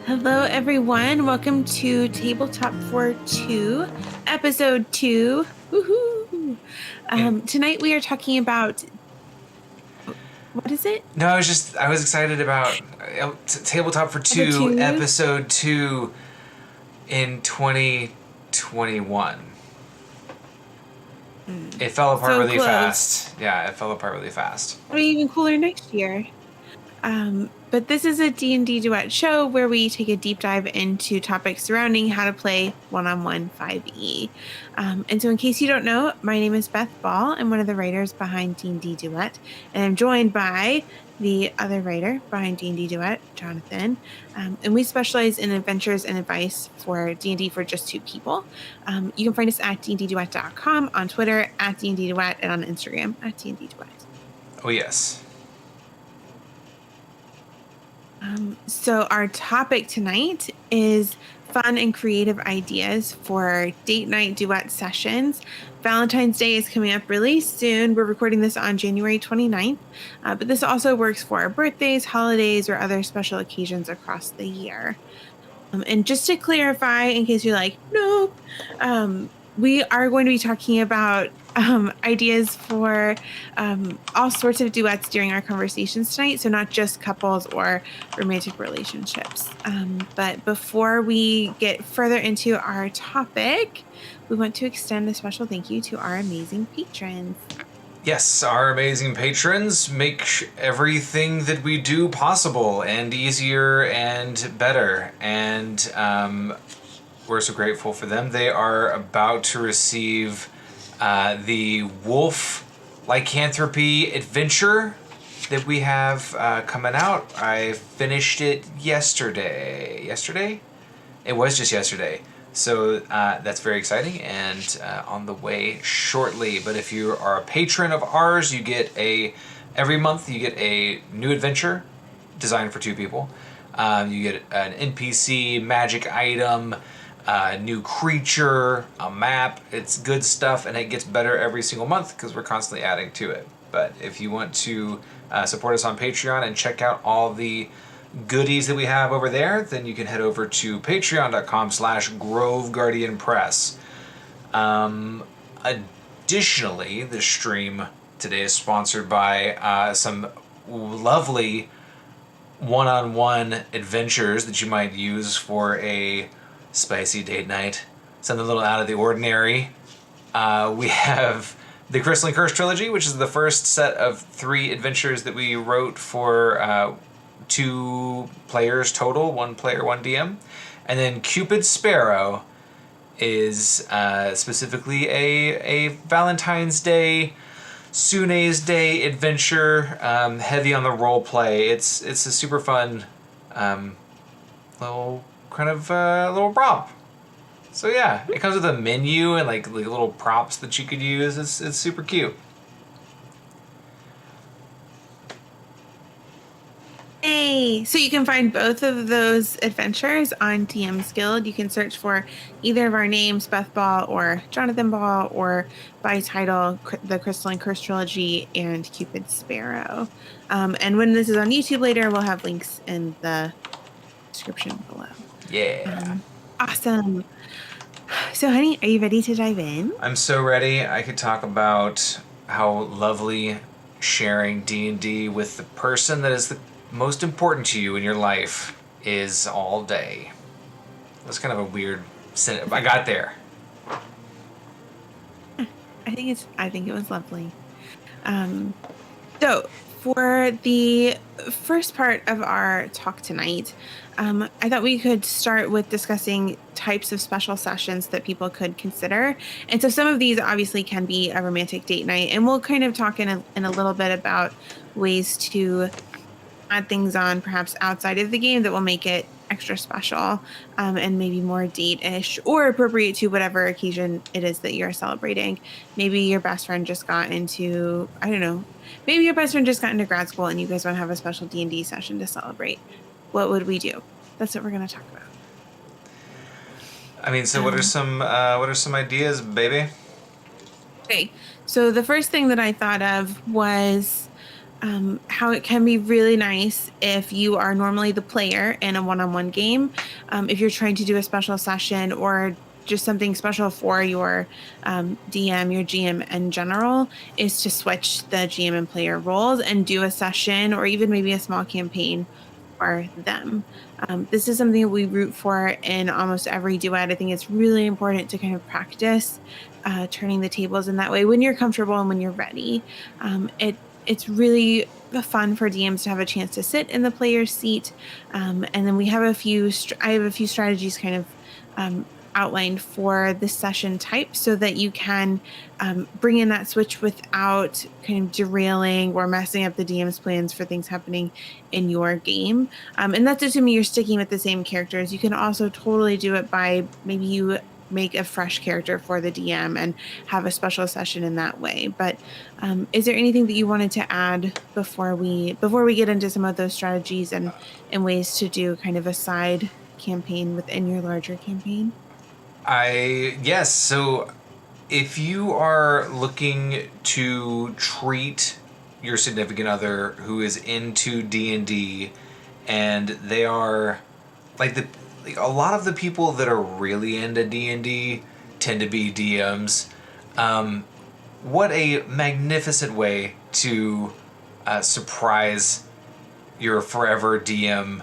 Hello, everyone. Welcome to Tabletop for 2, Episode 2. Woohoo! Tonight we are talking about... What is it? No, I was excited about Tabletop for Episode 2, 2? Episode 2 in 2021. It fell apart So really close. fast. Yeah, it fell apart really fast. It'll be even cooler next year. But this is a D&D Duet show where we take a deep dive into topics surrounding how to play one-on-one 5e. And so in case you don't know, my name is Beth Ball. I'm one of the writers behind D&D Duet, and I'm joined by the other writer behind D&D Duet, Jonathan. And we specialize in adventures and advice for D&D for just two people. You can find us at dndduet.com, on Twitter at D&D Duet, and on Instagram at D&D Duet. Oh, yes. So our topic tonight is fun and creative ideas for date night duet sessions. Valentine's Day is coming up really soon. We're recording this on January 29th, but this also works for birthdays, holidays, or other special occasions across the year. And just to clarify, in case you're like, nope, we are going to be talking about ideas for all sorts of duets during our conversations tonight. So not just couples or romantic relationships. But before we get further into our topic, we want to extend a special thank you to our amazing patrons. Yes, our amazing patrons make everything that we do possible and easier and better. And we're so grateful for them. They are about to receive the Wolf Lycanthropy adventure that we have coming out. I finished it yesterday. Yesterday? It was just yesterday. So that's very exciting and on the way shortly. But if you are a patron of ours, you get every month you get a new adventure designed for two people. You get an NPC, magic item, a new creature, a map. It's good stuff, and it gets better every single month because we're constantly adding to it. But if you want to support us on Patreon and check out all the goodies that we have over there, then you can head over to patreon.com/Grove Guardian Press. Additionally, the stream today is sponsored by some lovely one-on-one adventures that you might use for a spicy date night, something a little out of the ordinary. We have the Crystalline Trilogy, which is the first set of 3 adventures that we wrote for 2 players total, 1 player, 1 DM. And then Cupid's Sparrow is specifically a Valentine's Day, Sune's Day adventure, heavy on the role play. It's a super fun little little romp. So yeah, it comes with a menu and like little props that you could use. It's super cute. Hey, so you can find both of those adventures on TM's Guild. You can search for either of our names, Beth Ball or Jonathan Ball, or by title, the Crystalline Curse Trilogy and Cupid Sparrow. And when this is on YouTube later, we'll have links in the description below. Yeah. Awesome. So, honey, are you ready to dive in? I'm so ready. I could talk about how lovely sharing D&D with the person that is the most important to you in your life is all day. That's kind of a weird sentence. I got there. I think it was lovely. So for the first part of our talk tonight, I thought we could start with discussing types of special sessions that people could consider. And so some of these obviously can be a romantic date night, and we'll kind of talk in a little bit about ways to add things on perhaps outside of the game that will make it extra special, and maybe more date-ish or appropriate to whatever occasion it is that you're celebrating. Maybe your best friend just got into, I don't know, maybe your best friend just got into grad school and you guys want to have a special D&D session to celebrate. What would we do? That's what we're going to talk about. I mean, so what are some ideas, baby? Okay, so the first thing that I thought of was how it can be really nice if you are normally the player in a one-on-one game, if you're trying to do a special session or just something special for your DM, your GM in general, is to switch the GM and player roles and do a session or even maybe a small campaign for them. This is something that we root for in almost every duet. I think it's really important to kind of practice turning the tables in that way when you're comfortable and when you're ready. It's really fun for DMs to have a chance to sit in the player's seat, and then we have I have a few strategies kind of outlined for the session type so that you can bring in that switch without kind of derailing or messing up the DM's plans for things happening in your game. And that's assuming you're sticking with the same characters. You can also totally do it by maybe you make a fresh character for the DM and have a special session in that way. But is there anything that you wanted to add before we get into some of those strategies and ways to do kind of a side campaign within your larger campaign? Yes, so if you are looking to treat your significant other who is into D&D and they are like a lot of the people that are really into D&D tend to be DMs. What a magnificent way to surprise your forever DM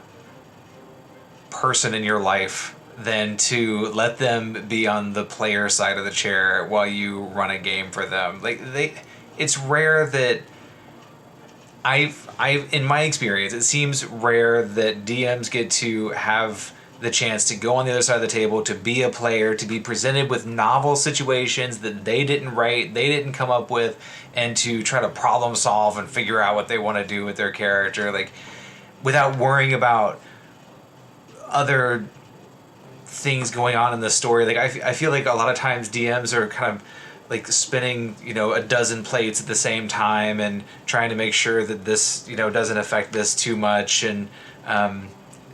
person in your life than to let them be on the player side of the chair while you run a game for them. It's rare that I've in my experience, it seems rare that DMs get to have the chance to go on the other side of the table, to be a player, to be presented with novel situations that they didn't write, they didn't come up with, and to try to problem solve and figure out what they want to do with their character, like without worrying about other things going on in the story. Like I feel like a lot of times DMs are kind of like spinning, a dozen plates at the same time and trying to make sure that this, doesn't affect this too much, and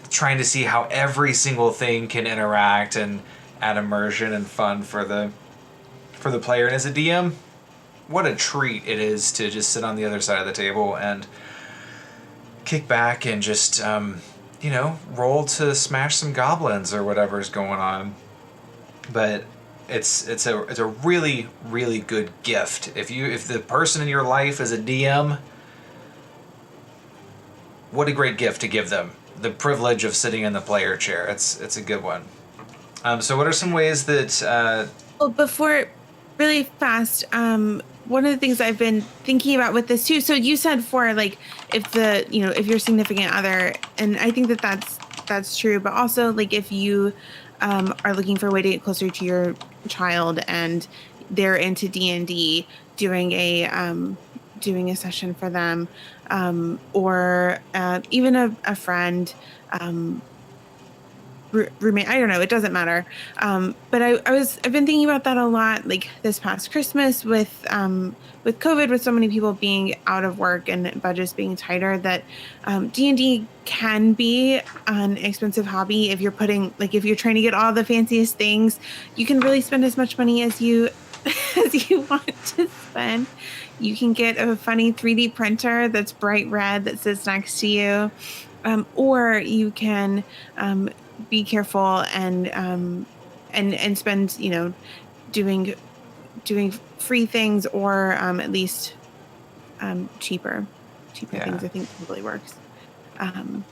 trying to see how every single thing can interact and add immersion and fun for the player. And as a DM, what a treat it is to just sit on the other side of the table and kick back and just roll to smash some goblins or whatever's going on. But it's a really, really good gift. If the person in your life is a DM, what a great gift to give them. The privilege of sitting in the player chair. It's a good one. So what are some ways that Well, before really fast, one of the things I've been thinking about with this too. So you said for like if your significant other, and I think that that's true, but also like if you are looking for a way to get closer to your child and they're into D&D, doing a session for them, or even a friend, roommate. I don't know. It doesn't matter. But I've been thinking about that a lot, like this past Christmas with COVID, with so many people being out of work and budgets being tighter, that D&D can be an expensive hobby. If you're trying to get all the fanciest things, you can really spend as much money as you as you want to spend. You can get a funny 3D printer that's bright red that sits next to you, or you can be careful and spend doing doing free things, or at least cheaper yeah. things. I think probably works. Um,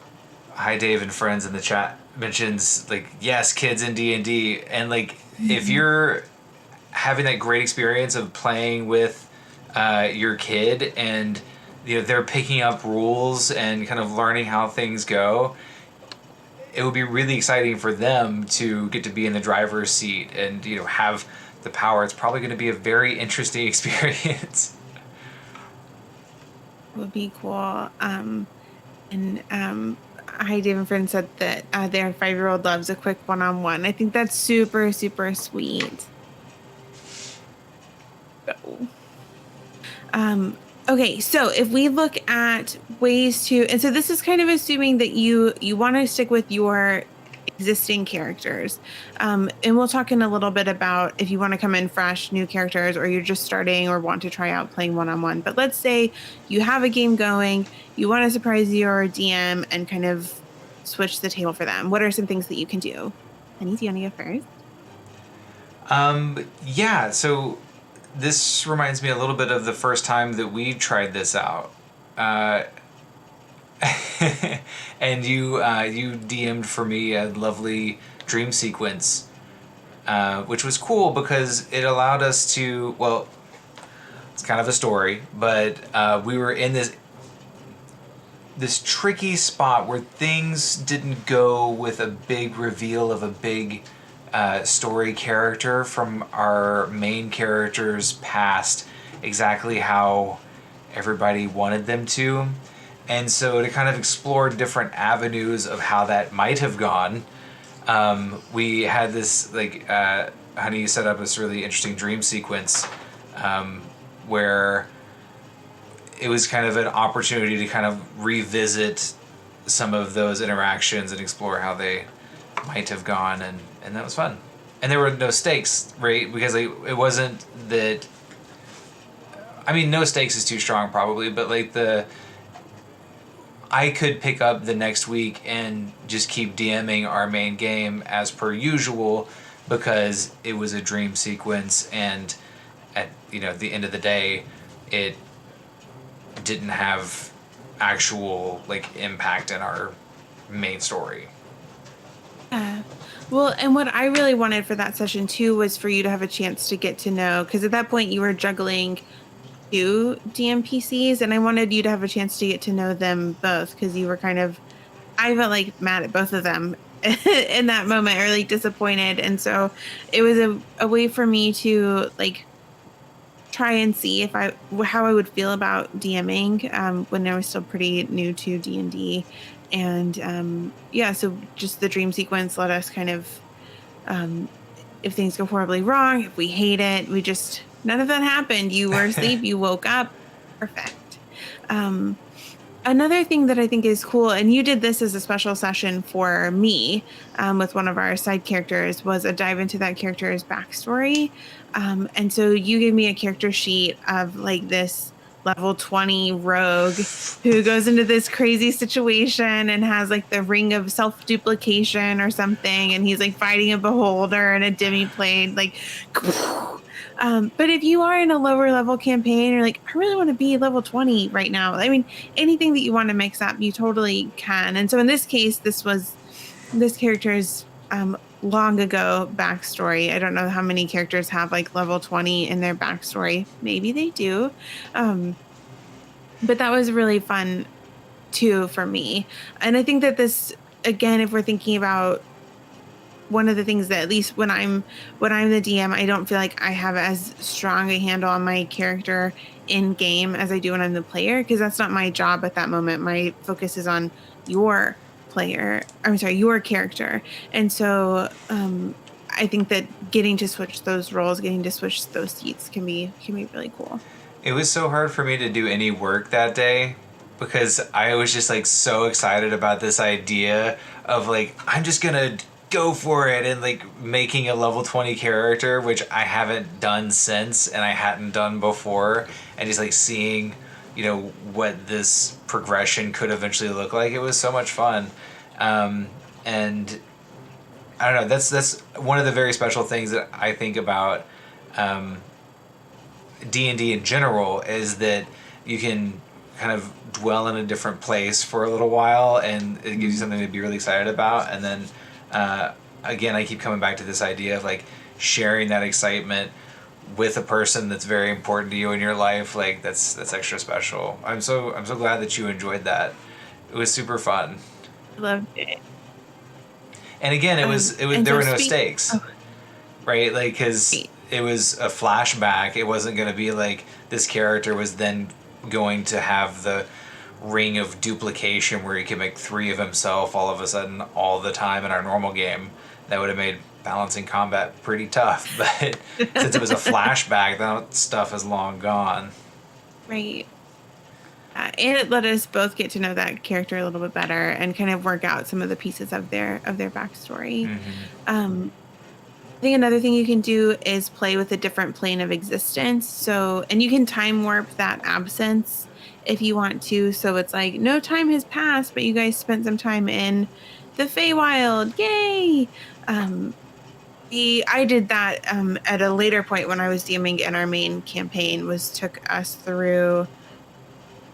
Hi Dave and friends in the chat mentions like yes, kids in D&D, and like if you're having that great experience of playing with your kid and they're picking up rules and kind of learning how things go, it would be really exciting for them to get to be in the driver's seat and have the power. It's probably going to be a very interesting experience. would be cool. And Hi, Dave and Friend said that their 5-year-old loves a quick one-on-one. I think that's super, super sweet. So, okay, so if we look at ways to, and so this is kind of assuming that you want to stick with your existing characters. And we'll talk in a little bit about if you want to come in fresh, new characters, or you're just starting or want to try out playing one-on-one. But let's say you have a game going, you want to surprise your DM and kind of switch the table for them. What are some things that you can do? Penny, do you want to go first? Yeah, so this reminds me a little bit of the first time that we tried this out. Uh, and you DM'd for me a lovely dream sequence, which was cool because it allowed us to, well, it's kind of a story, but we were in this tricky spot where things didn't go with a big reveal of a big story character from our main character's past exactly how everybody wanted them to. And so to kind of explore different avenues of how that might have gone, we had this, like, Honey set up this really interesting dream sequence where it was kind of an opportunity to kind of revisit some of those interactions and explore how they might have gone, and that was fun. And there were no stakes, right? Because it wasn't that. I mean, no stakes is too strong, probably, but like I could pick up the next week and just keep DMing our main game as per usual because it was a dream sequence, and at the end of the day, it didn't have actual like impact in our main story. Yeah. Well, and what I really wanted for that session too was for you to have a chance to get to know, because at that point you were juggling two DMPCs, and I wanted you to have a chance to get to know them both because you were kind of, I felt like mad at both of them in that moment or like disappointed. And so it was a way for me to like try and see if how I would feel about DMing when I was still pretty new to D&D. And yeah, so just the dream sequence let us kind of, um, if things go horribly wrong, if we hate it, we just, none of that happened. You were asleep, you woke up, perfect. Um, Another thing that I think is cool, and you did this as a special session for me with one of our side characters, was a dive into that character's backstory. And so you gave me a character sheet of like this level 20 rogue who goes into this crazy situation and has like the ring of self duplication or something. And he's like fighting a beholder and a demi plate, like. But if you are in a lower level campaign, you're like, I really want to be level 20 right now. I mean, anything that you want to mix up, you totally can. And so in this case, this was this character's long ago backstory. I don't know how many characters have like level 20 in their backstory. Maybe they do. Um, but that was really fun too for me. And I think that this, again, if we're thinking about one of the things that at least when I'm the DM, I don't feel like I have as strong a handle on my character in game as I do when I'm the player, because that's not my job at that moment. My focus is on your player. I'm sorry, your character. And so I think that getting to switch those roles, getting to switch those seats can be really cool. It was so hard for me to do any work that day because I was just like so excited about this idea of like I'm just gonna go for it and like making a level 20 character, which I haven't done since and I hadn't done before, and just like seeing what this progression could eventually look like. It was so much fun. And I don't know, that's one of the very special things that I think about D&D in general, is that you can kind of dwell in a different place for a little while and it gives you something to be really excited about, and then again, I keep coming back to this idea of like sharing that excitement with a person that's very important to you in your life. Like that's extra special. I'm so glad that you enjoyed that. It was super fun. Loved it. And again, it was And there so were no stakes, right? Like because it was a flashback. It wasn't going to be like this character was then going to have the ring of duplication where he can make 3 of himself all of a sudden all the time in our normal game. That would have made balancing combat pretty tough, but since it was a flashback, that stuff is long gone. Right. And it let us both get to know that character a little bit better and kind of work out some of the pieces of their backstory. Mm-hmm. I think another thing you can do is play with a different plane of existence. So, and you can time warp that absence if you want to. So it's like no time has passed, but you guys spent some time in the Feywild. Yay! Um, I did that at a later point when I was DMing in our main campaign. Was took us through.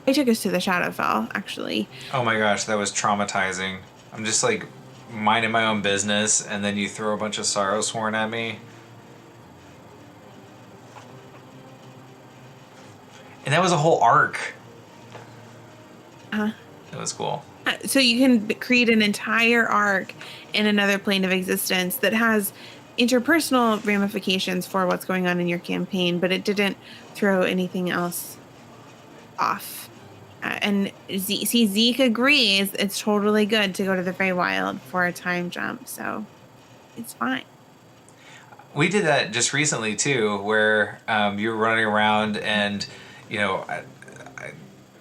I took us to the Shadowfell actually. Oh my gosh, that was traumatizing. I'm just like minding my own business, and then you throw a bunch of sorrow sworn at me. And that was a whole arc. Uh, It was cool. so you can create an entire arc in another plane of existence that has interpersonal ramifications for what's going on in your campaign, but it didn't throw anything else off. And Zeke agrees it's totally good to go to the Feywild for a time jump, so it's fine. We did that just recently too, where you were running around and, you know,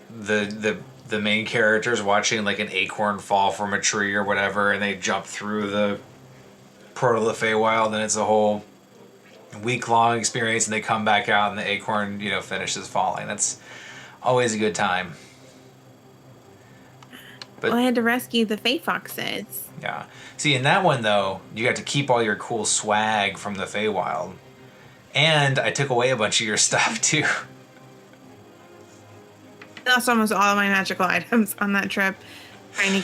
the main character's watching like an acorn fall from a tree or whatever, and they jump through the portal of the Feywild, and it's a whole week-long experience, and they come back out, and the acorn, finishes falling. That's always a good time. But Well, I had to rescue the Fey Foxes. yeah, see, in that one though, you got to keep all your cool swag from the Feywild, and I took away a bunch of your stuff too. Lost almost all of my magical items on that trip, trying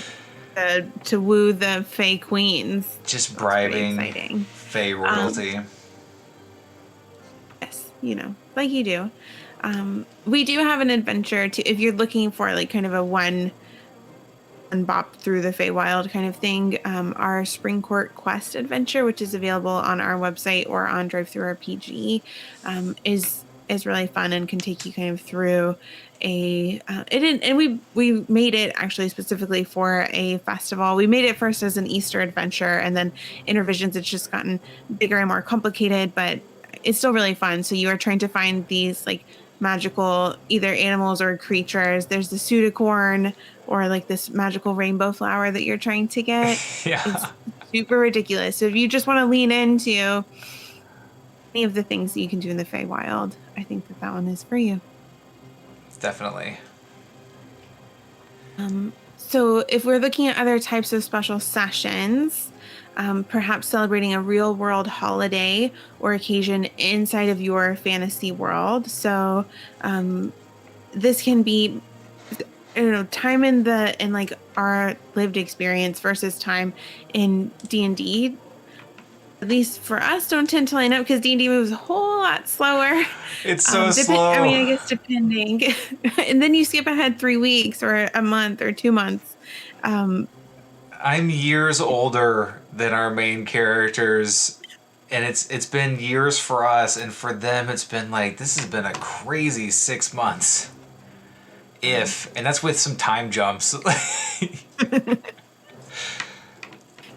to woo the Fey Queens. Just bribing exciting. Fey royalty. Yes, like you do. We do have an adventure to if you're looking for like kind of a one bop through the Feywild kind of thing. Our Spring Court Quest adventure, which is available on our website or on Drive Through RPG, is really fun and can take you kind of through we made it actually specifically for a festival. We made it first as an Easter adventure, and then Intervisions it's just gotten bigger and more complicated, but it's still really fun. So you are trying to find these like magical either animals or creatures. There's the pseudocorn or like this magical rainbow flower that you're trying to get. Yeah. It's super ridiculous. So if you just want to lean into any of the things that you can do in the Feywild, I think that one is for you. Definitely. So if we're looking at other types of special sessions, perhaps celebrating a real world holiday or occasion inside of your fantasy world. So this can be time in like our lived experience versus time in D&D. At least for us, don't tend to line up because D&D moves a whole lot slower. It's so slow. I mean, I guess depending. And then you skip ahead 3 weeks or a month or 2 months. I'm years older than our main characters, and it's been years for us, and for them it's been like, this has been a crazy 6 months. And that's with some time jumps.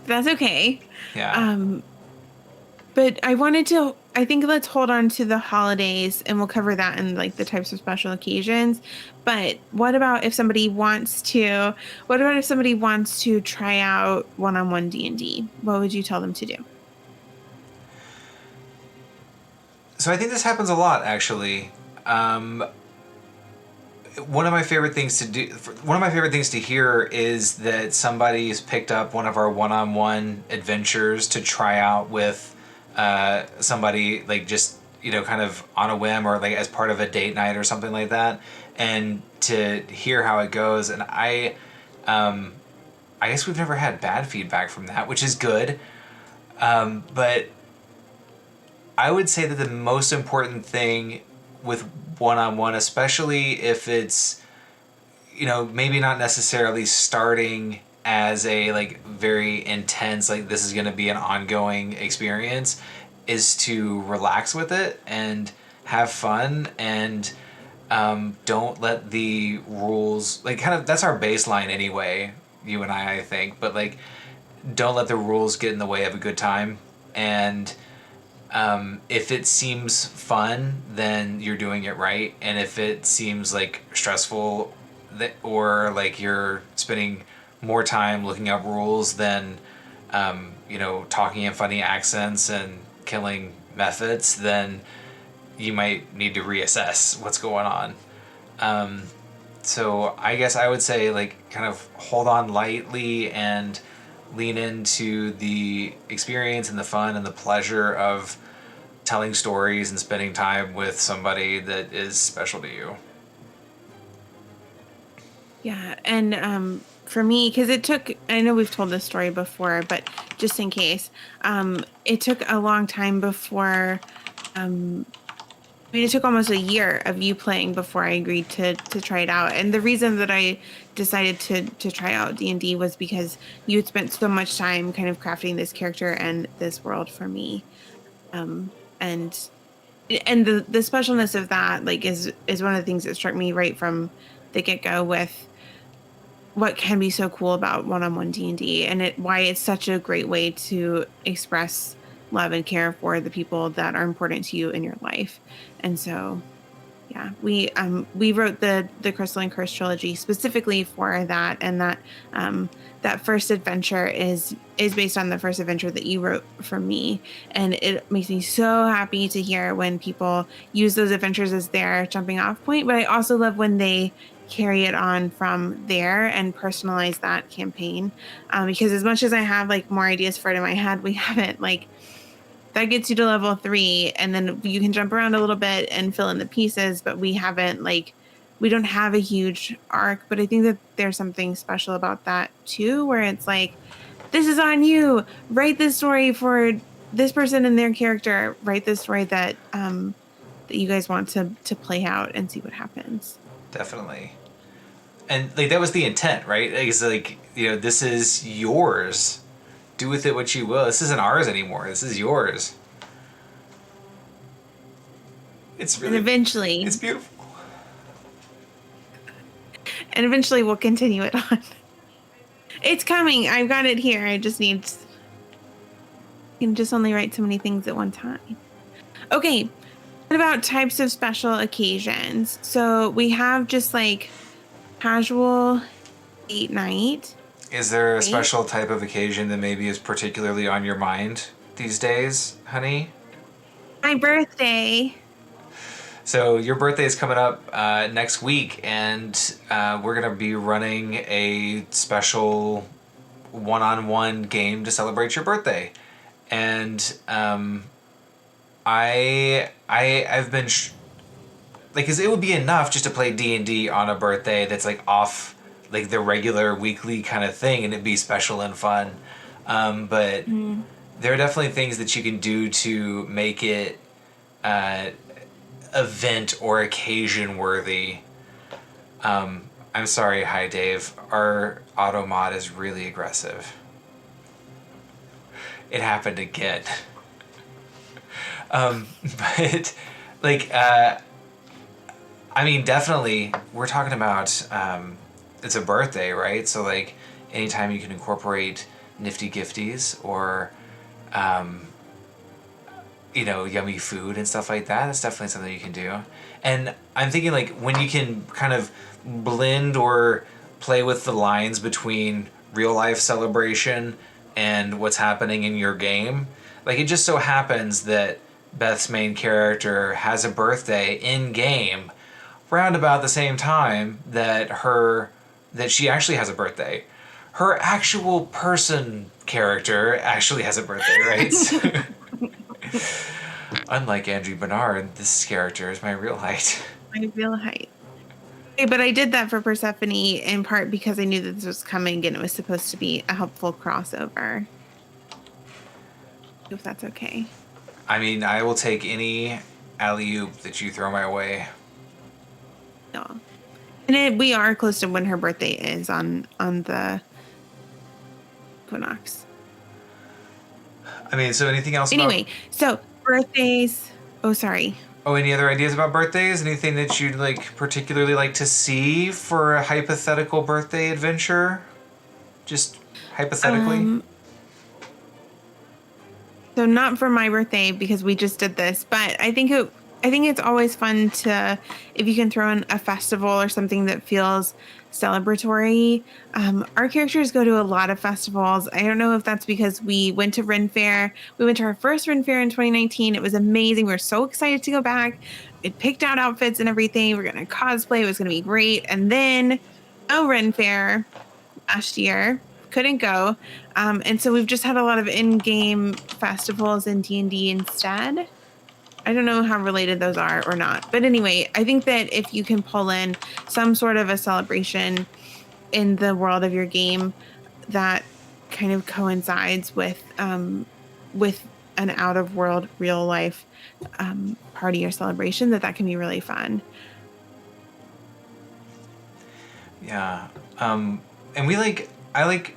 That's okay. Yeah. But I think let's hold on to the holidays and we'll cover that in like the types of special occasions. But what about if somebody wants to try out one-on-one D&D? What would you tell them to do? So I think this happens a lot, actually. One of my favorite things to hear is that somebody's picked up one of our one-on-one adventures to try out with somebody, like just kind of on a whim or like as part of a date night or something like that, and to hear how it goes. And I guess we've never had bad feedback from that, which is good. But I would say that the most important thing with one-on-one, especially if it's maybe not necessarily starting as a like very intense, like this is going to be an ongoing experience, is to relax with it and have fun, and don't let the rules, like, kind of, that's our baseline anyway, you and I think, but like, don't let the rules get in the way of a good time. And if it seems fun, then you're doing it right, and if it seems like stressful or like you're spending more time looking up rules than talking in funny accents and killing methods, then you might need to reassess what's going on. So I guess I would say like kind of hold on lightly and lean into the experience and the fun and the pleasure of telling stories and spending time with somebody that is special to you. Yeah, and for me, because I know we've told this story before, but just in case, it took a long time before, it took almost a year of you playing before I agreed to try it out. And the reason that I decided to try out D&D was because you had spent so much time kind of crafting this character and this world for me. Um, and the specialness of that like is one of the things that struck me right from the get-go with what can be so cool about one-on-one D&D and why it's such a great way to express love and care for the people that are important to you in your life. And so yeah, we wrote the Crystalline Trilogy specifically for that, and that first adventure is based on the first adventure that you wrote for me, and it makes me so happy to hear when people use those adventures as their jumping off point. But I also love when they carry it on from there and personalize that campaign, because as much as I have like more ideas for it in my head, we haven't like that gets you to level 3 and then you can jump around a little bit and fill in the pieces, but we don't have a huge arc. But I think that there's something special about that too, where it's like, this is on you. Write this story for this person and their character. Write this story that you guys want to play out and see what happens. Definitely. And like that was the intent, right? Like, it's like, this is yours. Do with it what you will. This isn't ours anymore. This is yours. It's really, And eventually, it's beautiful. we'll continue it on. It's coming. I've got it here. I can just only write so many things at one time. Okay. What about types of special occasions? So we have just like casual date night. Is there a Right? special type of occasion that maybe is particularly on your mind these days, honey? My birthday. So your birthday is coming up next week, and we're gonna be running a special one-on-one game to celebrate your birthday. And I've been like, cause it would be enough just to play D&D on a birthday that's like off like the regular weekly kind of thing, and it'd be special and fun. But there are definitely things that you can do to make it event or occasion worthy. I'm sorry, hi Dave. Our auto mod is really aggressive. It happened again. But like, I mean, definitely, we're talking about it's a birthday, right? So like, anytime you can incorporate nifty gifties or yummy food and stuff like that, that's definitely something you can do. And I'm thinking like when you can kind of blend or play with the lines between real life celebration and what's happening in your game. Like, it just so happens that Beth's main character has a birthday in game round about the same time that she actually has a birthday. Her actual person character actually has a birthday, right? Unlike Andrew Bernard, this character is my real height. My real height. Okay, but I did that for Persephone in part because I knew that this was coming and it was supposed to be a helpful crossover. If that's okay. I mean, I will take any alley-oop that you throw my way. No. And we are close to when her birthday is on the equinox. I mean, so anything else Anyway, so birthdays. Oh, sorry. Oh, any other ideas about birthdays? Anything that you'd like particularly like to see for a hypothetical birthday adventure? Just hypothetically? So not for my birthday because we just did this, but I think I think it's always fun to, if you can throw in a festival or something that feels celebratory. Our characters go to a lot of festivals. I don't know if that's because we went to Ren Fair. We went to our first Ren Fair in 2019. It was amazing. We were so excited to go back. It picked out outfits and everything. We're going to cosplay. It was going to be great. And then, oh, Ren Fair last year. Couldn't go. And so we've just had a lot of in-game festivals in D&D instead. I don't know how related those are or not. But anyway, I think that if you can pull in some sort of a celebration in the world of your game that kind of coincides with an out of world real life party or celebration, that can be really fun. Yeah. And I like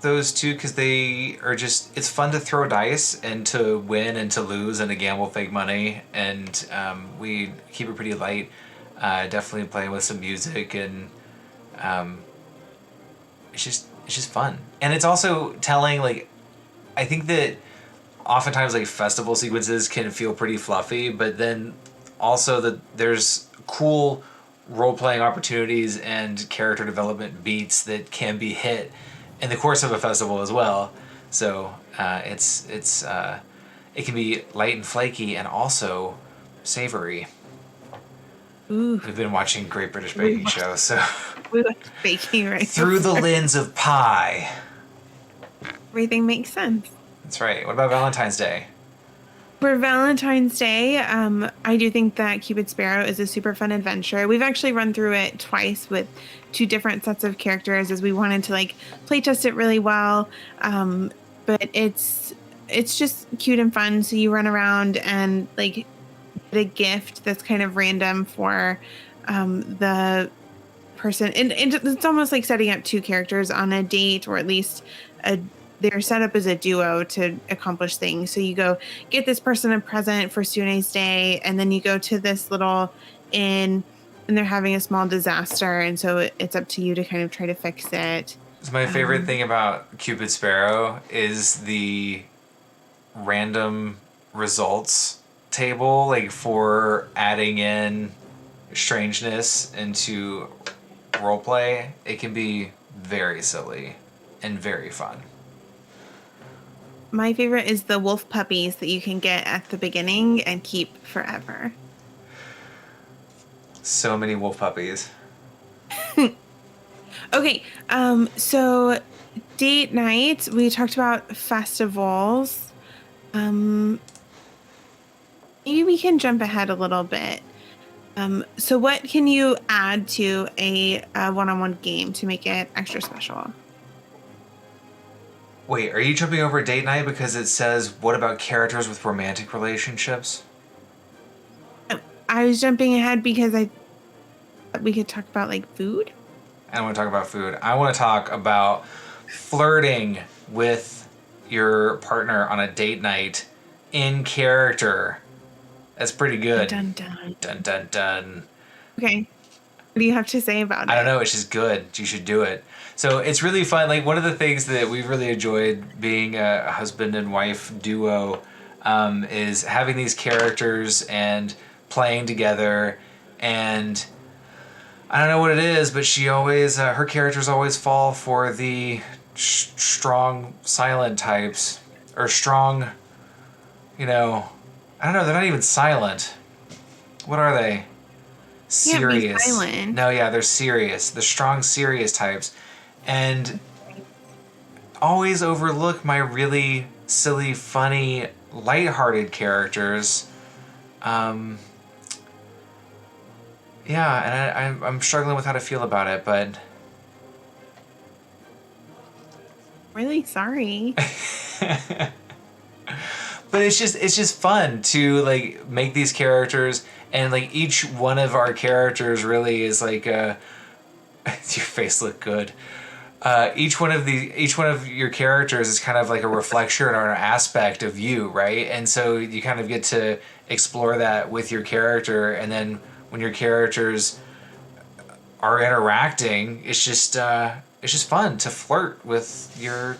those two because they are just, it's fun to throw dice and to win and to lose and to gamble fake money. And we keep it pretty light. Definitely playing with some music, and it's just fun. And it's also telling, like, I think that oftentimes like festival sequences can feel pretty fluffy, but then also that there's cool role-playing opportunities and character development beats that can be hit in the course of a festival as well. So it can be light and flaky and also savory. Ooh, We've been watching Great British Baking Show, so we went baking right through the before. lens of pie. Everything makes sense. That's right. What about Valentine's Day? For Valentine's Day, I do think that Cupid Sparrow is a super fun adventure. We've actually run through it twice with two different sets of characters as we wanted to like play test it really well. But it's just cute and fun. So you run around and like get a gift that's kind of random for the person, and it's almost like setting up two characters on a date, or at least they're set up as a duo to accomplish things. So you go get this person a present for Sune's Day, and then you go to this little inn, and they're having a small disaster, and so it's up to you to kind of try to fix it. So my favorite thing about Cupid Sparrow is the random results table, like for adding in strangeness into roleplay. It can be very silly and very fun. My favorite is the wolf puppies that you can get at the beginning and keep forever. So many wolf puppies. Okay, so date night, we talked about festivals. Maybe we can jump ahead a little bit. So what can you add to a one-on-one game to make it extra special? Wait, are you jumping over date night because it says, what about characters with romantic relationships? I was jumping ahead because we could talk about like food. I don't want to talk about food. I want to talk about flirting with your partner on a date night in character. That's pretty good. Dun dun. Dun dun dun. Okay. What do you have to say about it? I don't know. It's just good. You should do it. So it's really fun. Like, one of the things that we've really enjoyed being a husband and wife duo is having these characters and playing together. And I don't know what it is, but she always, her characters always fall for the strong silent types, or strong, I don't know. They're not even silent. What are they? Serious. Can't be silent. No, yeah, they're serious. The strong, serious types. And always overlook my really silly, funny, lighthearted characters. Yeah, and I'm struggling with how to feel about it, but Really sorry. but it's just fun to like make these characters, and like each one of our characters really is like your face looked good. Each one of your characters is kind of like a reflection or an aspect of you, right? And so you kind of get to explore that with your character, and then when your characters are interacting, it's just fun to flirt with your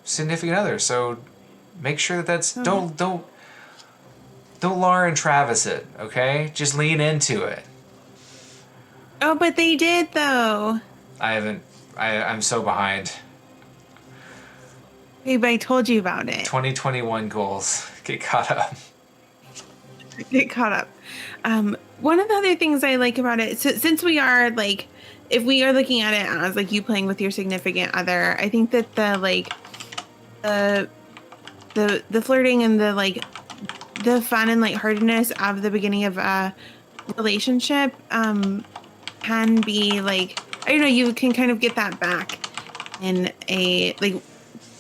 significant other. So make sure that that's don't Don't Laura and Travis it, okay? Just lean into it. Oh, but they did though. I haven't. I'm so behind. Babe, I told you about it. 2021 goals. Get caught up. Get caught up. One of the other things I like about it, so, since we are like, if we are looking at it as like you playing with your significant other, I think that the like the flirting and the like the fun and lightheartedness of the beginning of a relationship can be like, I don't know, you can kind of get that back in a like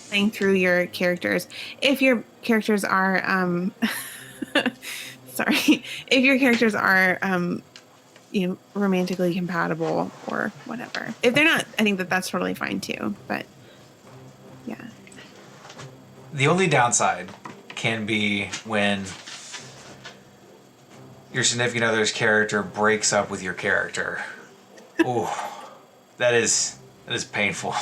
playing through your characters if your characters are sorry, if your characters are romantically compatible or whatever. If they're not, I think that that's totally fine too, but yeah. The only downside can be when your significant other's character breaks up with your character. Ooh, that is painful.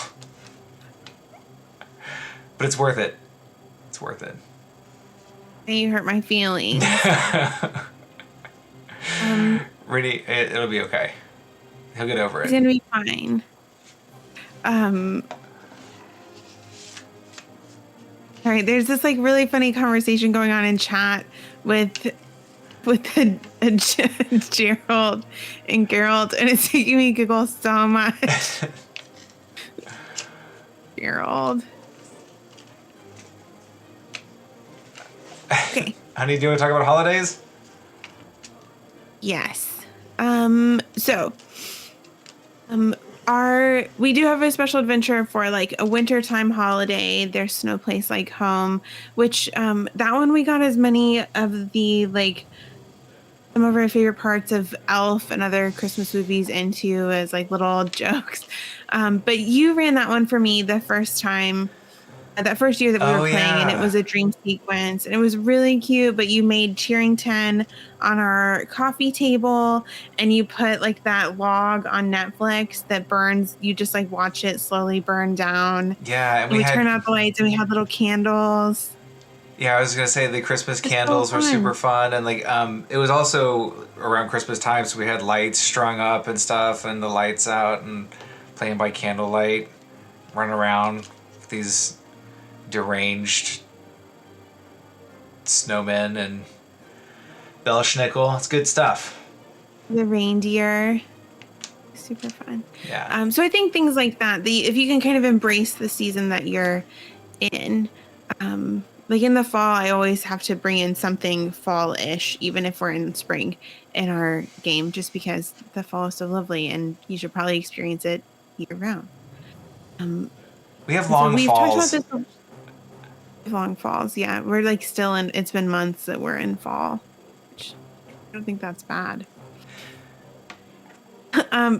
But it's worth it. It's worth it. You hurt my feelings. Really, it'll be okay. He'll get over It's it. gonna be fine. All right, there's this like really funny conversation going on in chat with Gerald and Gerald, and it's making me giggle so much. Gerald. Okay. Honey, do you want to talk about holidays? Yes. We do have a special adventure for like a wintertime holiday. There's no place like home, which that one we got as many of the like some of our favorite parts of Elf and other Christmas movies into as like little jokes. But you ran that one for me the first time. That first year that we were playing, and it was a dream sequence, and it was really cute. But you made Cheerington on our coffee table, and you put like that log on Netflix that burns. You just like watch it slowly burn down. Yeah, and we turn out the lights, and we had little candles. Yeah, I was gonna say the Christmas It's candles so were fun. super fun, and like it was also around Christmas time, so we had lights strung up and stuff, and the lights out, and playing by candlelight, run around with these deranged snowmen and Belschnickel. It's good stuff. The reindeer, super fun. Yeah. So I think things like that, if you can kind of embrace the season that you're in, like in the fall, I always have to bring in something fall-ish, even if we're in spring in our game, just because the fall is so lovely and you should probably experience it year round. We have long we've falls. talked about this. Long falls, yeah. We're like still in, it's been months that we're in fall, which I don't think that's bad.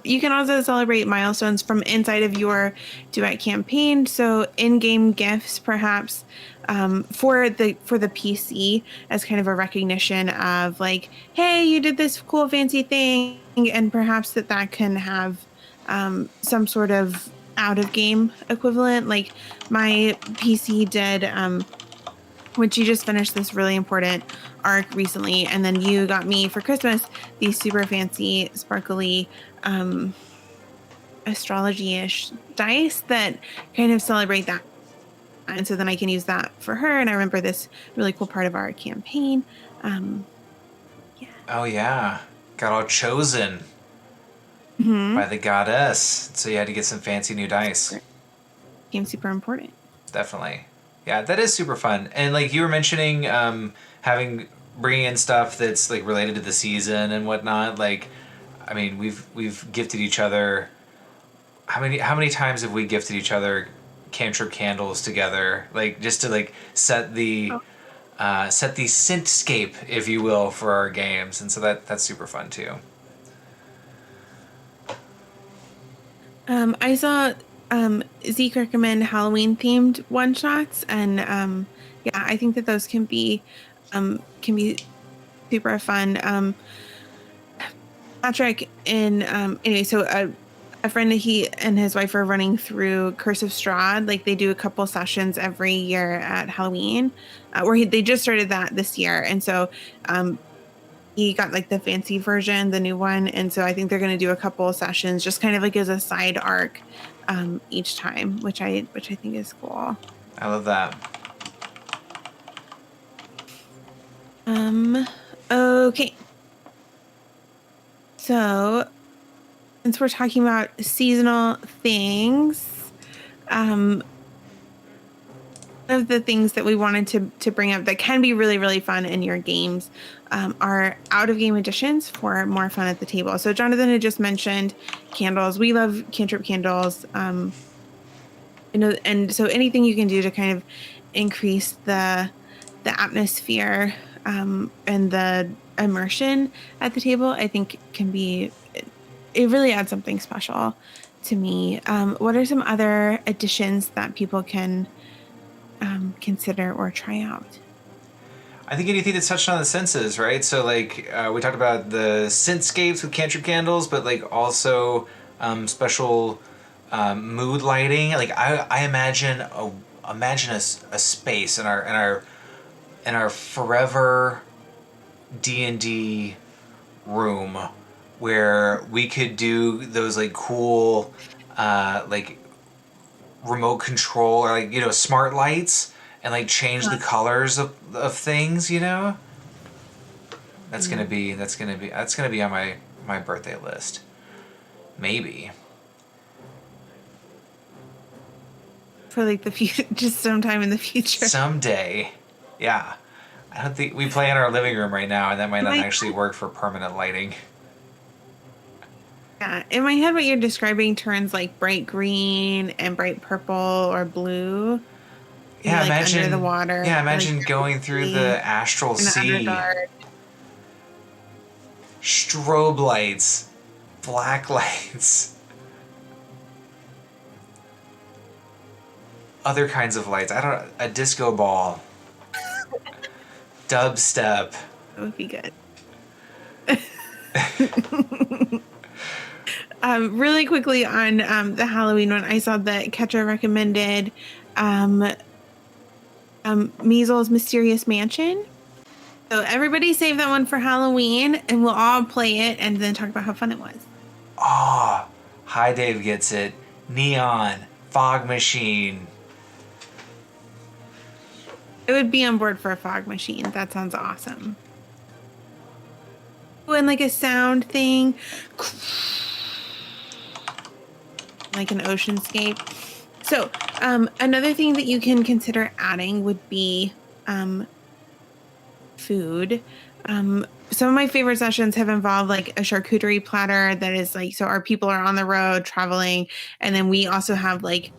You can also celebrate milestones from inside of your Duet campaign. So in-game gifts, perhaps, for the PC as kind of a recognition of like, hey, you did this cool fancy thing, and perhaps that can have some sort of out of game equivalent. Like my PC did. When she just finished this really important arc recently, and then you got me for Christmas these super fancy, sparkly, astrology-ish dice that kind of celebrate that. And so then I can use that for her. And I remember this really cool part of our campaign. Yeah. Oh yeah, got all chosen by the goddess. So you had to get some fancy new dice. Became super important. Definitely. Yeah, that is super fun. And like you were mentioning, bringing in stuff that's like related to the season and whatnot. Like, I mean, we've gifted each other. How many times have we gifted each other cantrip candles together? Like just to like set the scentscape, if you will, for our games. And so that's super fun too. I saw Zeke recommend Halloween themed one shots, and yeah, I think that those can be super fun. Patrick in anyway, so a friend, he and his wife are running through Curse of Strahd. Like they do a couple sessions every year at Halloween, they just started that this year. And so he got like the fancy version, the new one. And so I think they're going to do a couple sessions just kind of like as a side arc each time, which I think is cool. I love that. Okay. So since we're talking about seasonal things, one of the things that we wanted to bring up that can be really, really fun in your games are out of game additions for more fun at the table. So Jonathan had just mentioned candles. We love cantrip candles. And so anything you can do to kind of increase the atmosphere and the immersion at the table, I think it really adds something special to me. What are some other additions that people can consider or try out? I think anything that's touched on the senses, right? So like we talked about the scentscapes with cantrip candles, but like also special mood lighting. Like I imagine a space in our forever D&D room where we could do those like cool like remote control or like smart lights and like change the colors of things. That's gonna be on my birthday list, maybe. For like the future, just sometime in the future. Someday. Yeah. I don't think we play in our living room right now, and that might not actually work for permanent lighting. Yeah, in my head, what you're describing turns like bright green and bright purple or blue. Yeah, Like imagine under the water. Yeah, Like imagine going through the astral in the sea. Underdark. Strobe lights, black lights, other kinds of lights. A disco ball, dubstep. That would be good. Really quickly on the Halloween one, I saw that Ketra recommended Measles Mysterious Mansion. So everybody save that one for Halloween, and we'll all play it and then talk about how fun it was. Oh, Hi Dave gets it. Neon, fog machine. I would be on board for a fog machine. That sounds awesome. Oh, and like a sound thing. Like an oceanscape. So another thing that you can consider adding would be food. Some of my favorite sessions have involved like a charcuterie platter that is like, so our people are on the road traveling, and then we also have like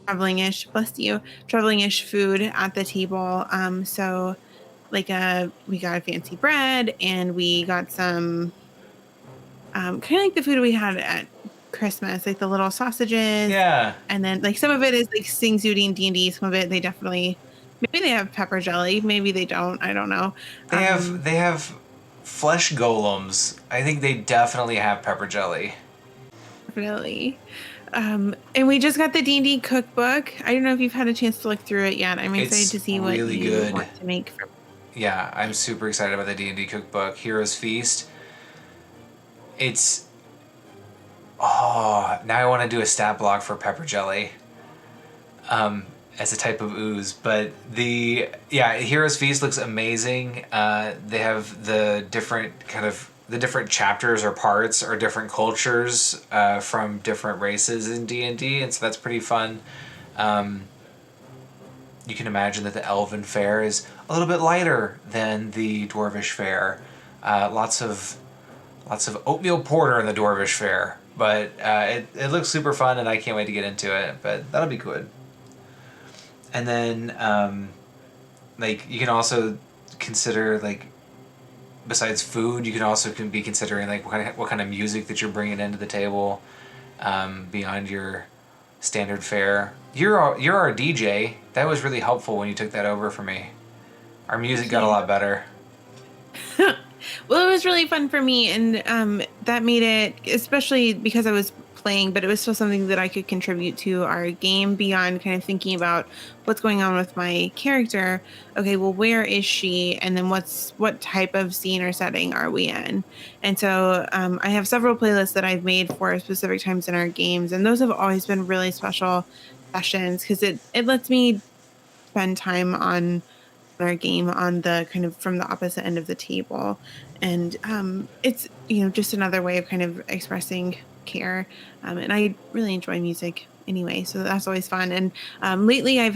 traveling-ish, bless you, traveling-ish food at the table. So like we got a fancy bread, and we got some kind of like the food we had at Christmas, like the little sausages. Yeah. And then like some of it is like Sing Zooty and D&D. Some of it maybe they have pepper jelly, maybe they don't. I don't know. They have flesh golems. I think they definitely have pepper jelly. Definitely. And we just got the D&D cookbook. I don't know if you've had a chance to look through it yet. I'm excited to see what really you good. want to make. Yeah, I'm super excited about the D&D cookbook, Heroes Feast. Now I want to do a stat block for pepper jelly. As a type of ooze, but Heroes Feast looks amazing. They have the different chapters or parts or different cultures from different races in D&D, and so that's pretty fun. You can imagine that the Elven fare is a little bit lighter than the Dwarvish fare. Lots of oatmeal porter in the Dwarvish fare, but it looks super fun, and I can't wait to get into it. But that'll be good. And then, you can also consider, besides food, you can also be considering, what kind of music that you're bringing into the table, beyond your standard fare. You're our DJ. That was really helpful when you took that over for me. Our music got a lot better. Well, it was really fun for me, and that made it, especially because I was playing, but it was still something that I could contribute to our game beyond kind of thinking about what's going on with my character. Okay, well, where is she? And then what type of scene or setting are we in? And so I have several playlists that I've made for specific times in our games, and those have always been really special sessions because it lets me spend time on our game on the kind of from the opposite end of the table. And it's, just another way of kind of expressing care. And I really enjoy music anyway, so that's always fun. And lately I've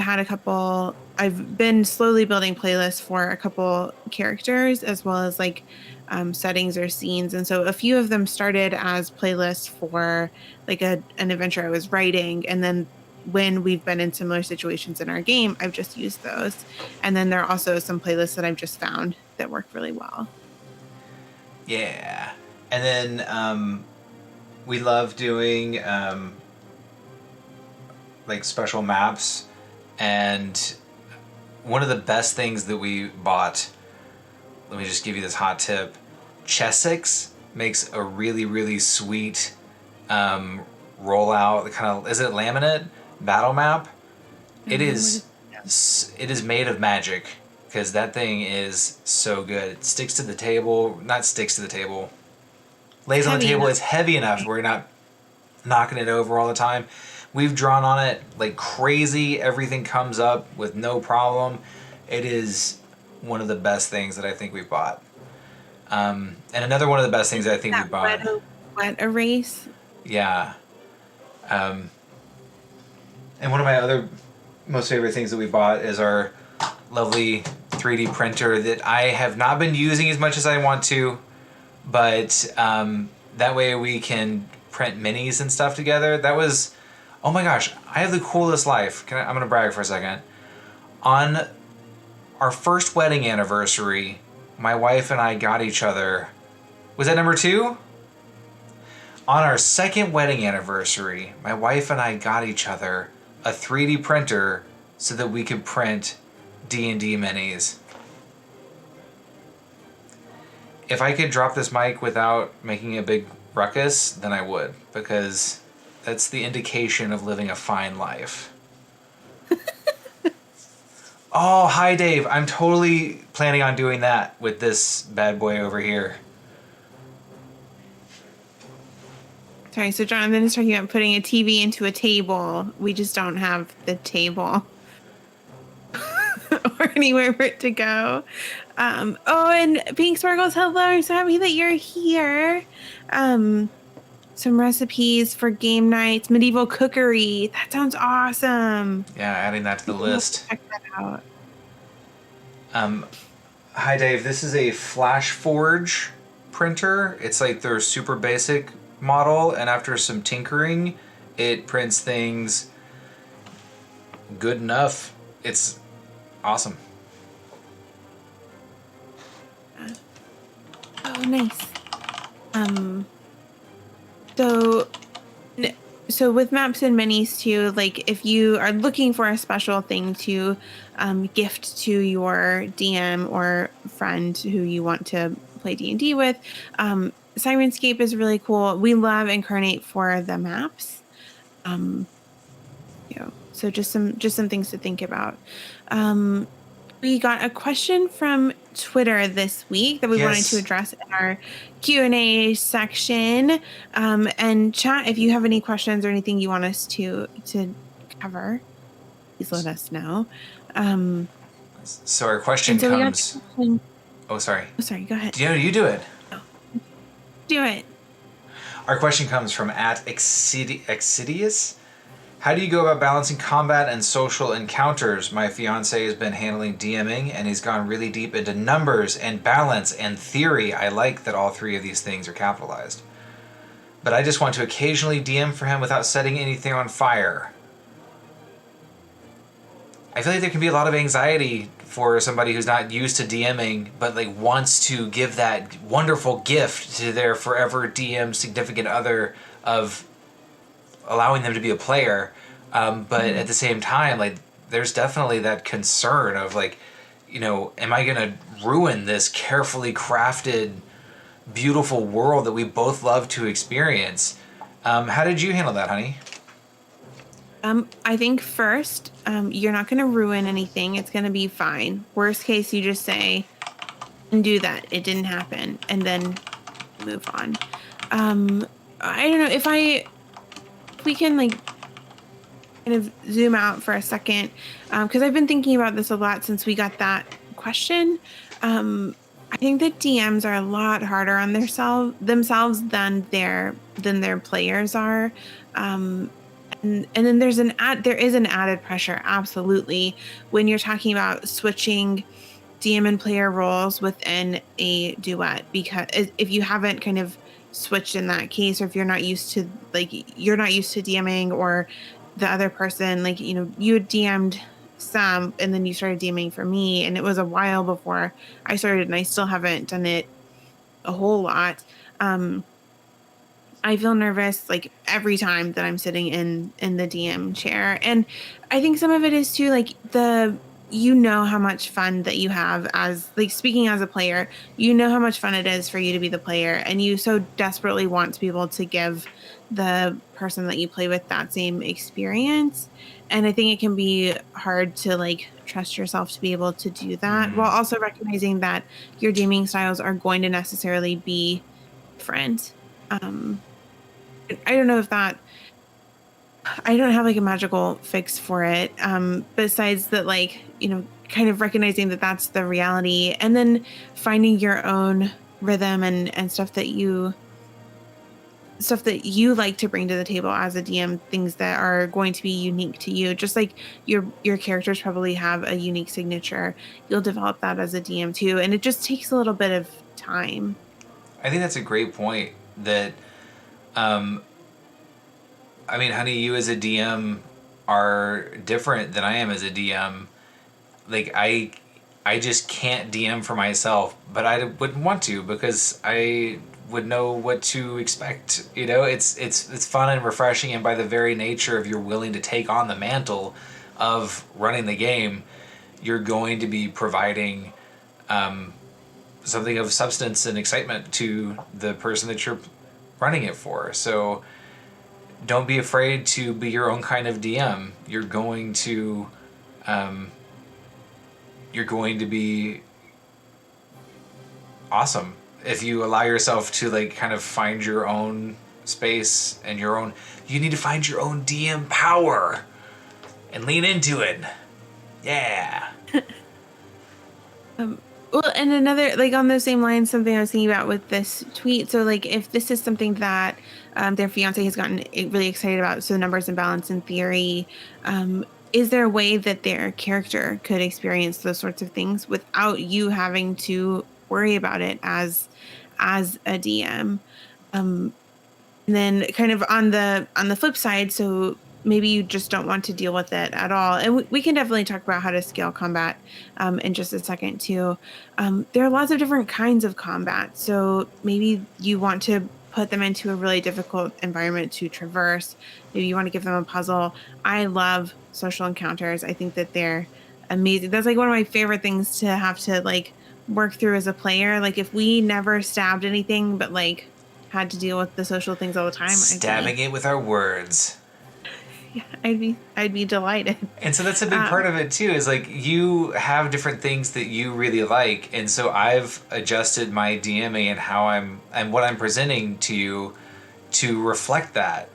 been slowly building playlists for a couple characters as well as like settings or scenes. And so a few of them started as playlists for like an adventure I was writing. And then when we've been in similar situations in our game, I've just used those. And then there are also some playlists that I've just found that work really well. Yeah. And then we love doing like special maps. And one of the best things that we bought, let me just give you this hot tip. Chessex makes a really, really sweet rollout, kind of, is it laminate battle map? It is made of magic because that thing is so good. It sticks to the table, not sticks to the table, lays on the table. It's heavy enough where you're not knocking it over all the time. We've drawn on it like crazy. Everything comes up with no problem. It is one of the best things that I think we've bought. And another one of the best things that I think we bought. Wet erase. Yeah. And one of my other most favorite things that we bought is our lovely 3D printer that I have not been using as much as I want to, but that way we can print minis and stuff together. That was, oh my gosh, I have the coolest life. I'm going to brag for a second. On our first wedding anniversary, my wife and I got each other, was that number 2? On our second wedding anniversary, my wife and I got each other a 3D printer so that we could print D&D minis. If I could drop this mic without making a big ruckus, then I would, because that's the indication of living a fine life. Oh, hi Dave. I'm totally planning on doing that with this bad boy over here. Sorry, so Jonathan is talking about putting a TV into a table. We just don't have the table or anywhere for it to go. Oh, and Pink Sparkles, hello. I'm so happy that you're here. Some recipes for game nights, medieval cookery. That sounds awesome. Yeah, adding that to the list. Check that out. Hi Dave, this is a Flash Forge printer. It's like their super basic model, and after some tinkering, it prints things good enough. It's awesome. Oh, nice. So with maps and minis too, like if you are looking for a special thing to gift to your DM or friend who you want to play D&D with, Sirenscape is really cool. We love Incarnate for the maps. So just some things to think about. We got a question from Twitter this week that we wanted to address in our Q&A section. And chat, if you have any questions or anything you want us to cover, please let us know. So our question comes... Oh, sorry. Oh, sorry. Go ahead. You do it. Oh. Do it. Our question comes from @Exidius. How do you go about balancing combat and social encounters? My fiance has been handling DMing and he's gone really deep into numbers and balance and theory. I like that all 3 of these things are capitalized. But I just want to occasionally DM for him without setting anything on fire. I feel like there can be a lot of anxiety for somebody who's not used to DMing, but like wants to give that wonderful gift to their forever DM significant other of allowing them to be a player, but at the same time, like there's definitely that concern of like, am I gonna ruin this carefully crafted, beautiful world that we both love to experience? How did you handle that, honey? I think first, you're not going to ruin anything. It's going to be fine. Worst case, you just say, and do that. It didn't happen. And then move on. Um, I don't know if we can like kind of zoom out for a second, because I've been thinking about this a lot since we got that question. I think that DMs are a lot harder on themselves than their players are. Um, and then there is an added pressure, absolutely, when you're talking about switching DM and player roles within a duet, because if you haven't kind of switched in that case, or if you're not used to DMing, or the other person, like, you had DM'd some and then you started DMing for me, and it was a while before I started, and I still haven't done it a whole lot. Um, I feel nervous like every time that I'm sitting in the DM chair. And I think some of it is too like how much fun that you have as like speaking as a player, how much fun it is for you to be the player, and you so desperately want to be able to give the person that you play with that same experience. And I think it can be hard to like trust yourself to be able to do that, while also recognizing that your DMing styles are going to necessarily be different. Um, I don't know if that I don't have like a magical fix for it. Besides that, like, kind of recognizing that that's the reality, and then finding your own rhythm and stuff that you like to bring to the table as a DM, things that are going to be unique to you. Just like your characters probably have a unique signature. You'll develop that as a DM too. And it just takes a little bit of time. I think that's a great point. That, um, I mean, honey, you as a DM are different than I am as a DM. Like I just can't DM for myself, but I wouldn't want to because I would know what to expect. It's fun and refreshing, and by the very nature of you're willing to take on the mantle of running the game, you're going to be providing something of substance and excitement to the person that you're running it for. So don't be afraid to be your own kind of DM. Um, you're going to be awesome if you allow yourself to like kind of find your own space and your own. You need to find your own DM power and lean into it. Yeah. Well, and another, like on those same lines, something I was thinking about with this tweet. So, like, if this is something that their fiance has gotten really excited about, so numbers and balance in theory, is there a way that their character could experience those sorts of things without you having to worry about it as a DM? Um, and then kind of on the flip side, so maybe you just don't want to deal with it at all. And we can definitely talk about how to scale combat in just a second too. There are lots of different kinds of combat. So maybe you want to put them into a really difficult environment to traverse. Maybe you want to give them a puzzle. I love social encounters. I think that they're amazing. That's like one of my favorite things to have to like work through as a player. Like if we never stabbed anything, but like had to deal with the social things all the time, Stabbing it with our words. yeah, I'd be delighted. And so that's a big part of it too, is like you have different things that you really like. And so I've adjusted my DMing and what I'm presenting to you to reflect that.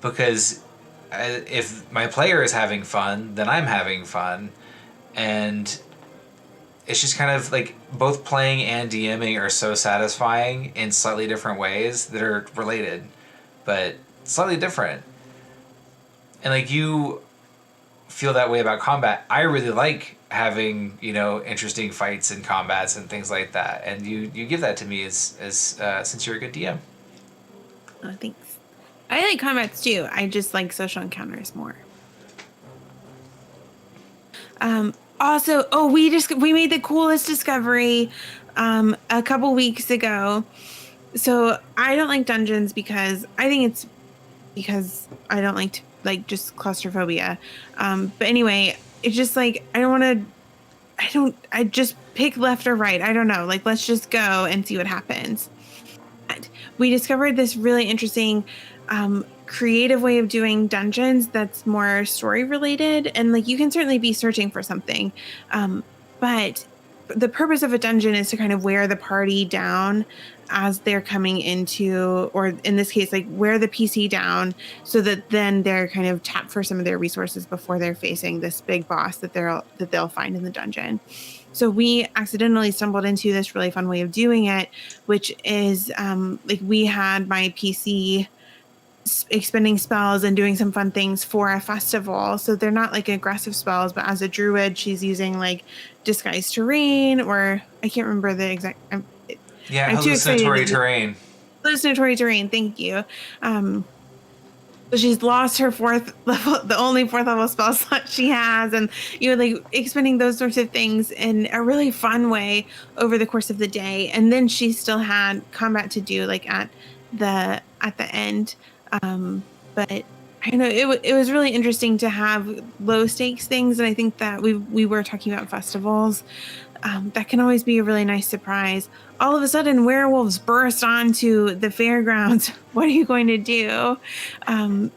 Because if my player is having fun, then I'm having fun. And it's just kind of like both playing and DMing are so satisfying in slightly different ways that are related, but slightly different. And like you feel that way about combat. I really like having, interesting fights and combats and things like that. And you give that to me as since you're a good DM. Oh, thanks. I like combats too. I just like social encounters more. Also, oh, we made the coolest discovery a couple weeks ago. So I don't like dungeons because I think it's because I don't like to, like just claustrophobia. But anyway, it's just like I just pick left or right. I don't know. Like let's just go and see what happens. we discovered this really interesting creative way of doing dungeons that's more story related. And like you can certainly be searching for something. But the purpose of a dungeon is to kind of wear the party down as they're coming into, or in this case, like wear the PC down so that then they're kind of tapped for some of their resources before they're facing this big boss that they'll find in the dungeon. So we accidentally stumbled into this really fun way of doing it, which is like we had my PC expending spells and doing some fun things for a festival. So they're not like aggressive spells, but as a druid, she's using like disguise terrain, or I can't remember the exact. Yeah, I'm too excited hallucinatory to terrain. hallucinatory terrain. Thank you. So she's lost her fourth level, the only fourth level spell slot she has, and like expending those sorts of things in a really fun way over the course of the day. And then she still had combat to do, like at the end. But I don't know, it was really interesting to have low stakes things, and I think that we were talking about festivals. That can always be a really nice surprise. All of a sudden, werewolves burst onto the fairgrounds. What are you going to do? Um,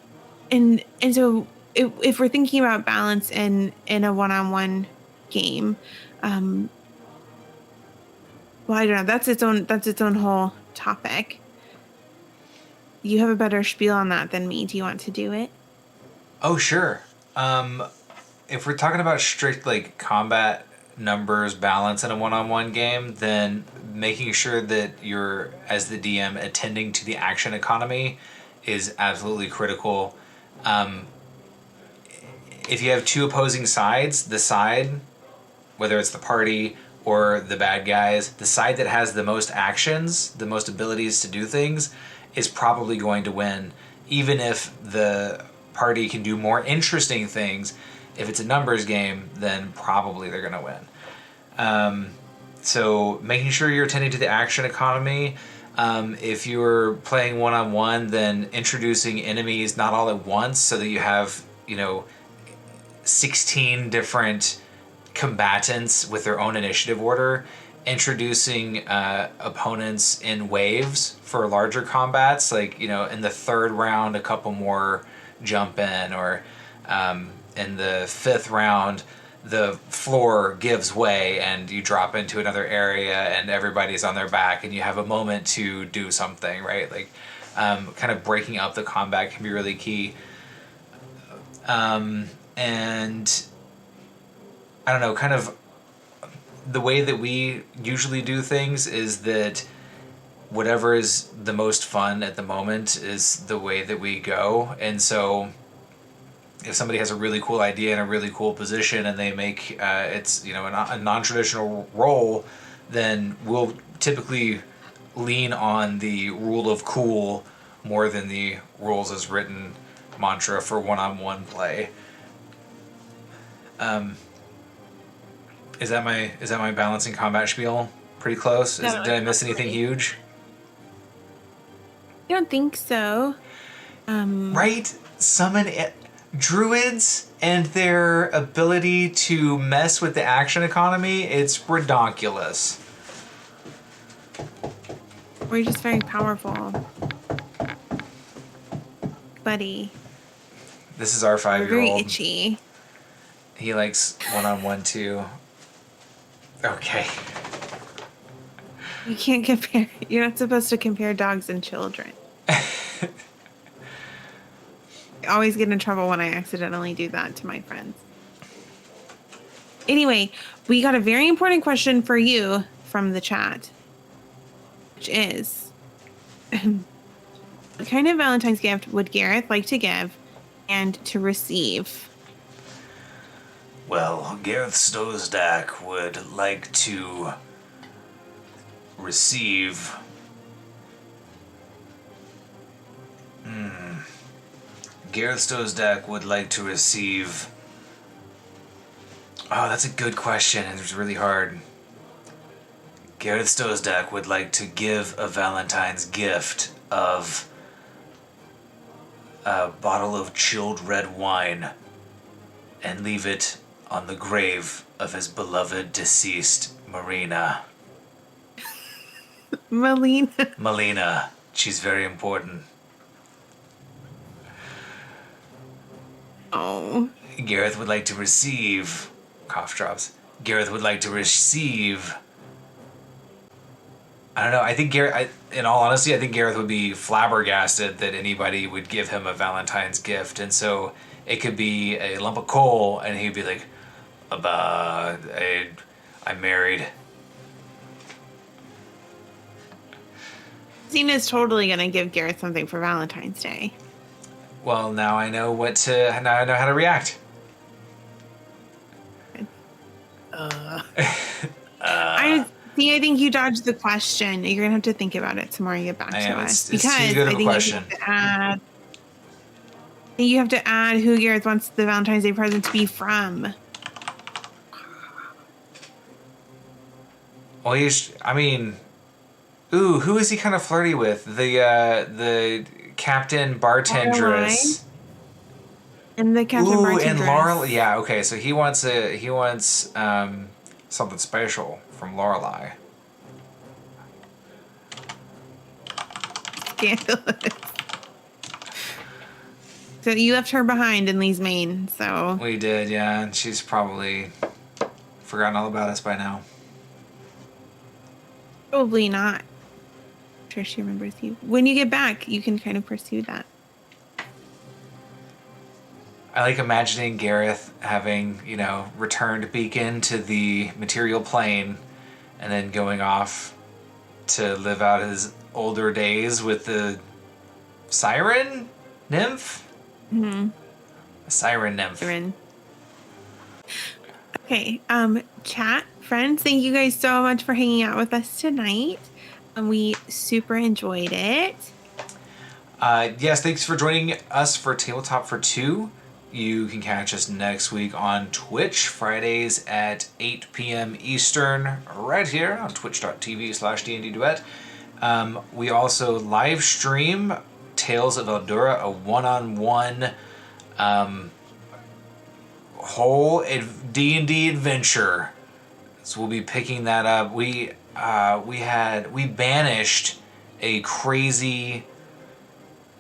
and so if we're thinking about balance in a one-on-one game, um, well, I don't know. That's its own whole topic. You have a better spiel on that than me. Do you want to do it? Oh, sure. If we're talking about strict like combat numbers balance in a one-on-one game, then making sure that you're, as the DM, attending to the action economy is absolutely critical. Um, if you have two opposing sides, the side, whether it's the party or the bad guys, the side that has the most actions, the most abilities to do things, is probably going to win, even if the party can do more interesting things. If it's a numbers game, then probably they're going to win. So making sure you're attending to the action economy. If you're playing one-on-one, then introducing enemies not all at once so that you have, 16 different combatants with their own initiative order, introducing opponents in waves for larger combats, like in the third round a couple more jump in, or in the fifth round the floor gives way and you drop into another area and everybody's on their back and you have a moment to do something, right? Like kind of breaking up the combat can be really key. And I don't know, kind of the way that we usually do things is that whatever is the most fun at the moment is the way that we go. And so if somebody has a really cool idea and a really cool position and they make it's a non-traditional role, then we'll typically lean on the rule of cool more than the rules as written mantra for one-on-one play. Is that my balancing combat spiel pretty close? No, Did I miss anything huge? I don't think so. Right? Druids and their ability to mess with the action economy, it's redonkulous. We're just very powerful, buddy. This is our We're very 5-year-old. itchy. He likes one-on-one too. Okay. You can't compare. You're not supposed to compare dogs and children. I always get in trouble when I accidentally do that to my friends. Anyway, we got a very important question for you from the chat, which is, what kind of Valentine's gift would Gareth like to give and to receive? Well, Gareth Stosdak would like to receive... Gareth Stosdak would like to receive... Oh, that's a good question, and it's really hard. Gareth Stosdak would like to give a Valentine's gift of a bottle of chilled red wine and leave it on the grave of his beloved deceased Marina. Melina. Melina. She's very important. Oh. Gareth would like to receive... Cough drops. Gareth would like to receive... I don't know. I think Gareth... in all honesty, I think Gareth would be flabbergasted that anybody would give him a Valentine's gift. And so it could be a lump of coal, and he'd be like, I'm married. Zena's totally going to give Gareth something for Valentine's Day. Well, now I know now I know how to react. I think you dodged the question. You're going to have to think about it some more and get back to us. It's too good of a question. You have to add who Gareth wants the Valentine's Day present to be from. Well, who is he kind of flirty with? The captain bartendress. And the captain bartendress. And Laurel. Yeah, okay. So he wants something special from Lorelai. Scandalous. So you left her behind in Lee's Maine, so... We did, yeah. And she's probably forgotten all about us by now. Probably not. I'm sure she remembers you. When you get back, you can kind of pursue that. I like imagining Gareth having, returned Beacon to the material plane and then going off to live out his older days with the siren nymph? Mm-hmm. A siren nymph. Siren. Okay, chat, friends, thank you guys so much for hanging out with us tonight. We super enjoyed it. Yes, thanks for joining us for Tabletop for Two. You can catch us next week on Twitch, Fridays at 8 p.m. Eastern, right here on twitch.tv/D&D Duet. We also live stream Tales of Eldura, a one-on-one whole D&D adventure. So we'll be picking that up. We banished a crazy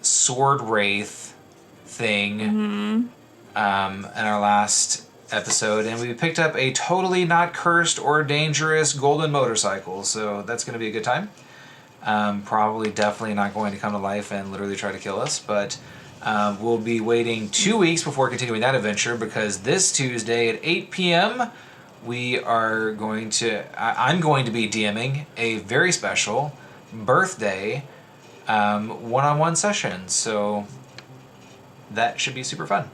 sword wraith thing in our last episode, and we picked up a totally not cursed or dangerous golden motorcycle, so that's going to be a good time. Probably definitely not going to come to life and literally try to kill us, but we'll be waiting 2 weeks before continuing that adventure, because this Tuesday at 8 p.m. I'm going to be DMing a very special birthday one-on-one session, so that should be super fun.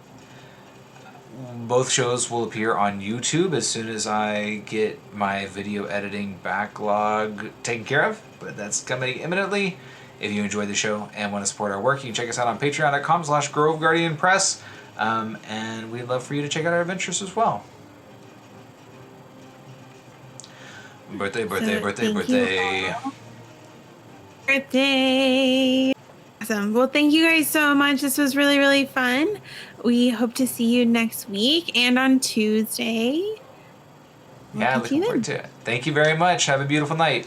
Both shows will appear on YouTube as soon as I get my video editing backlog taken care of, but that's coming imminently. If you enjoyed the show and want to support our work, you can check us out on patreon.com/GroveGuardianPress, and we'd love for you to check out our adventures as well. Birthday. Awesome. Well, thank you guys so much. This was really, really fun. We hope to see you next week and on Tuesday. Yeah, looking forward to it. Thank you very much. Have a beautiful night.